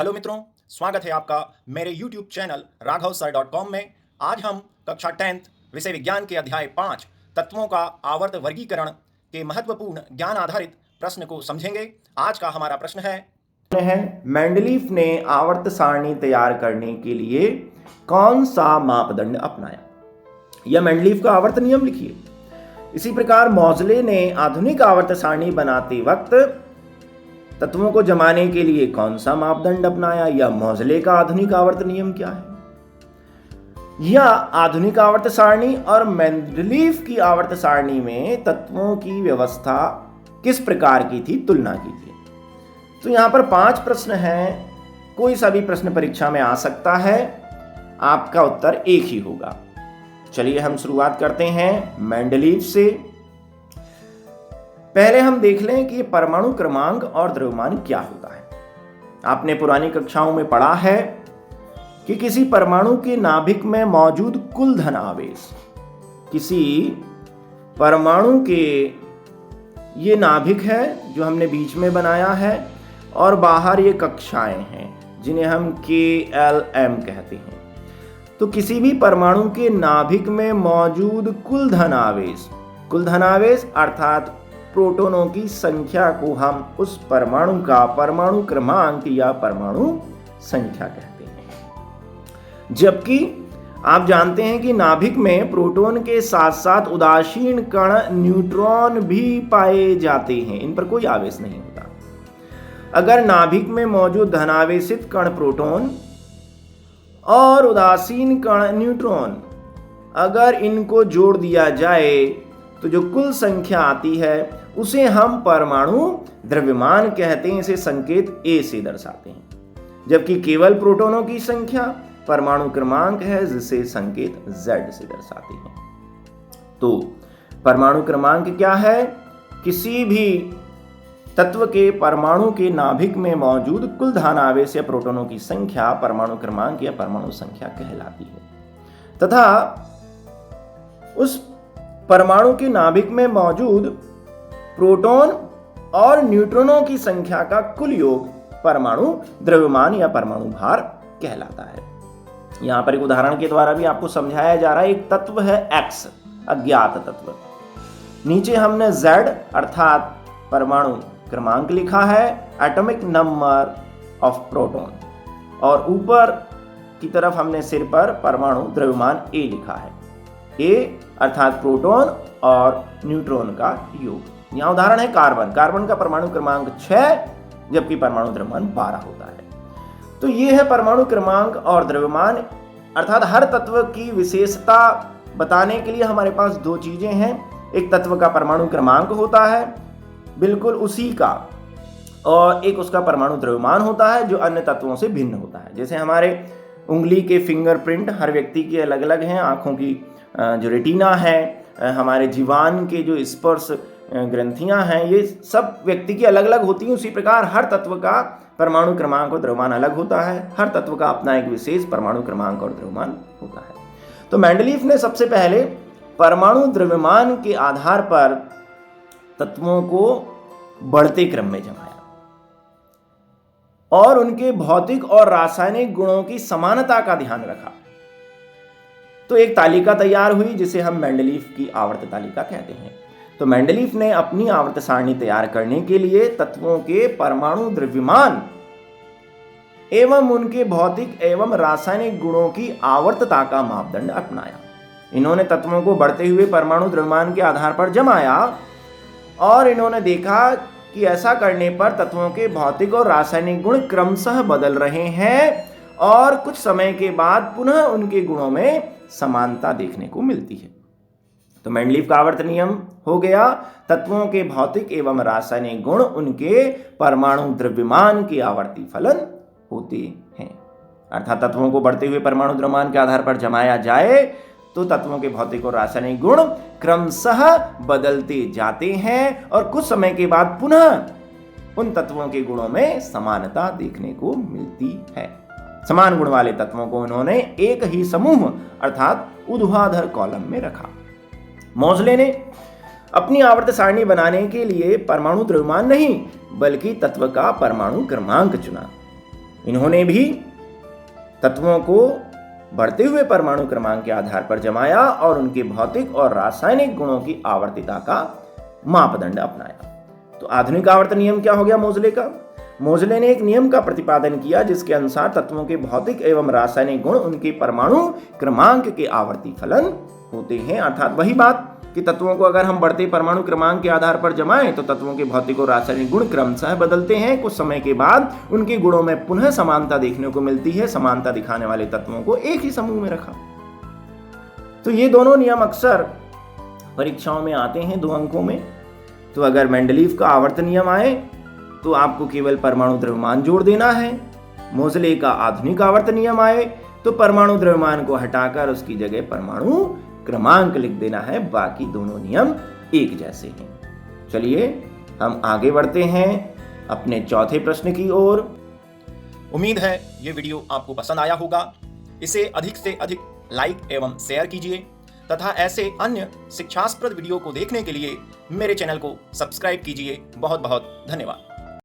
Hello मित्रों, स्वागत है आपका मेरे YouTube चैनल raghavsir.com में। आज हम कक्षा 10th विषय विज्ञान के अध्याय 5 तत्वों का आवर्त वर्गीकरण के महत्वपूर्ण ज्ञान आधारित प्रश्न को समझेंगे। आज का हमारा प्रश्न है मेंडलीफ ने आवर्त सारणी तैयार करने के लिए कौन सा मापदंड अपनाया? यह मेंडलीफ का आवर्त नियम लिखिए। इसी प्रकार मोज़ले ने आधुनिक आवर्त सारणी बनाते वक्त तत्वों को जमाने के लिए कौन सा मापदंड अपनाया? या मोज़ले का आधुनिक आवर्त नियम क्या है? या आधुनिक आवर्त सारणी और मेंडलीफ की आवर्त सारणी में तत्वों की व्यवस्था किस प्रकार की थी, तुलना कीजिए। तो यहां पर 5 प्रश्न हैं। कोई सा भी प्रश्न परीक्षा में आ सकता है, आपका उत्तर एक ही होगा। चलिए हम शुरुआत करते हैं मेंडलीफ से। पहले हम देख लें कि परमाणु क्रमांक और द्रव्यमान क्या होता है। आपने पुरानी कक्षाओं में पढ़ा है कि किसी परमाणु के नाभिक में मौजूद कुल धन आवेश, किसी परमाणु के ये नाभिक है जो हमने बीच में बनाया है और बाहर ये कक्षाएं हैं जिन्हें हम KLM कहते हैं। तो किसी भी परमाणु के नाभिक में मौजूद कुल धन आवेश अर्थात प्रोटॉनों की संख्या को हम उस परमाणु का परमाणु क्रमांक या परमाणु संख्या कहते हैं। जबकि आप जानते हैं कि नाभिक में प्रोटॉन के साथ साथ उदासीन कण न्यूट्रॉन भी पाए जाते हैं, इन पर कोई आवेश नहीं होता। अगर नाभिक में मौजूद धनावेशित कण प्रोटॉन और उदासीन कण न्यूट्रॉन, अगर इनको जोड़ दिया जाए तो जो कुल संख्या आती है उसे हम परमाणु द्रव्यमान कहते हैं। इसे संकेत A से दर्शाते हैं। जबकि केवल प्रोटॉनों की संख्या परमाणु क्रमांक है, जिसे संकेत Z से दर्शाते हैं। तो परमाणु क्रमांक क्या है? किसी भी तत्व के परमाणु के नाभिक में मौजूद कुल धन आवेश या प्रोटॉनों की संख्या परमाणु क्रमांक या परमाणु संख्या कहलाती है। तथा उस परमाणु के नाभिक में मौजूद प्रोटॉन और न्यूट्रॉनों की संख्या का कुल योग परमाणु द्रव्यमान या परमाणु भार कहलाता है। यहां पर एक उदाहरण के द्वारा भी आपको समझाया जा रहा है। एक तत्व है X, अज्ञात तत्व। नीचे हमने Z अर्थात परमाणु क्रमांक लिखा है, एटॉमिक नंबर ऑफ प्रोटॉन, और ऊपर की तरफ हमने सिर पर परमाणु द्रव्यमान A लिखा है। A अर्थात प्रोटॉन और न्यूट्रॉन का योग। यहां उदाहरण है कार्बन का परमाणु क्रमांक 6, जबकि परमाणु द्रव्यमान 12 होता है। तो ये है परमाणु क्रमांक और द्रव्यमान, अर्थात हर तत्व की विशेषता बताने के लिए हमारे पास 2 चीजें हैं। एक तत्व का परमाणु क्रमांक होता है बिल्कुल उसी का, और एक उसका परमाणु द्रव्यमान होता है जो अन्य तत्वों से भिन्न होता है। जैसे हमारे उंगली के फिंगरप्रिंट हर व्यक्ति के अलग अलग हैं, आंखों की जो रेटिना है, हमारे जीवान के जो स्पर्श ग्रंथियां हैं, ये सब व्यक्ति की अलग अलग होती हैं। उसी प्रकार हर तत्व का परमाणु क्रमांक और द्रव्यमान अलग होता है। हर तत्व का अपना एक विशेष परमाणु क्रमांक और द्रव्यमान होता है। तो मेंडलीफ ने सबसे पहले परमाणु द्रव्यमान के आधार पर तत्वों को बढ़ते क्रम में जमाया और उनके भौतिक और रासायनिक गुणों की समानता का ध्यान रखा। तो एक तालिका तैयार हुई जिसे हम मेंडलीफ की आवर्त तालिका कहते हैं। तो मेंडलीफ ने अपनी आवर्त सारणी तैयार करने के लिए तत्वों के परमाणु द्रव्यमान एवं उनके भौतिक एवं रासायनिक गुणों की आवर्तता का मापदंड अपनाया। इन्होंने तत्वों को बढ़ते हुए परमाणु द्रव्यमान के आधार पर जमाया और इन्होंने देखा कि ऐसा करने पर तत्वों के भौतिक और रासायनिक गुण क्रमशः बदल रहे हैं और कुछ समय के बाद पुनः उनके गुणों में समानता देखने को मिलती है। तो मेंडलीफ का आवर्त नियम हो गया, तत्वों के भौतिक एवं रासायनिक गुण उनके परमाणु द्रव्यमान के आवर्ती फलन होते हैं। अर्थात तत्वों को बढ़ते हुए परमाणु द्रव्यमान के आधार पर जमाया जाए तो तत्वों के भौतिक और रासायनिक गुण क्रमशः बदलते जाते हैं और कुछ समय के बाद पुनः उन तत्वों के गुणों में समानता देखने को मिलती है। समान गुण वाले तत्वों को उन्होंने एक ही समूह अर्थात ऊर्ध्वाधर कॉलम में रखा। मोज़ले ने अपनी आवर्त सारणी बनाने के लिए परमाणु द्रव्यमान नहीं बल्कि तत्व का परमाणु क्रमांक चुना। इन्होंने भी तत्वों को बढ़ते हुए परमाणु क्रमांक के आधार पर जमाया और उनके भौतिक और रासायनिक गुणों की आवर्तिता का मापदंड अपनाया। तो आधुनिक आवर्त नियम क्या हो गया मोजले का? मोजले ने एक नियम का प्रतिपादन किया जिसके अनुसार तत्वों के भौतिक एवं रासायनिक गुण उनके परमाणु क्रमांक के आवर्ती फलन होते हैं। अर्थात वही बात कि तत्वों को अगर हम बढ़ते परमाणु क्रमांक के आधार पर जमाएं तो तत्वों के भौतिक और रासायनिक गुण क्रमशः बदलते हैं। कुछ समय के बाद उनके गुणों में पुनः समानता देखने को मिलती है। समानता दिखाने वाले तत्वों को एक ही समूह में रखा। तो ये दोनों नियम अक्सर परीक्षाओं में आते हैं 2 अंकों में। तो अगर मेंडलीव का आवर्त नियम आए तो आपको केवल परमाणु द्रव्यमान जोड़ देना है। मोजले का आधुनिक आवर्त नियम आए तो परमाणु द्रव्यमान को हटाकर उसकी जगह परमाणु क्रमांक लिख देना है। बाकी दोनों नियम एक जैसे हैं। चलिए हम आगे बढ़ते हैं अपने चौथे प्रश्न की ओर। उम्मीद है ये वीडियो आपको पसंद आया होगा। इसे अधिक से अधिक लाइक एवं शेयर कीजिए तथा ऐसे अन्य शिक्षास्पद वीडियो को देखने के लिए मेरे चैनल को सब्सक्राइब कीजिए। बहुत बहुत धन्यवाद।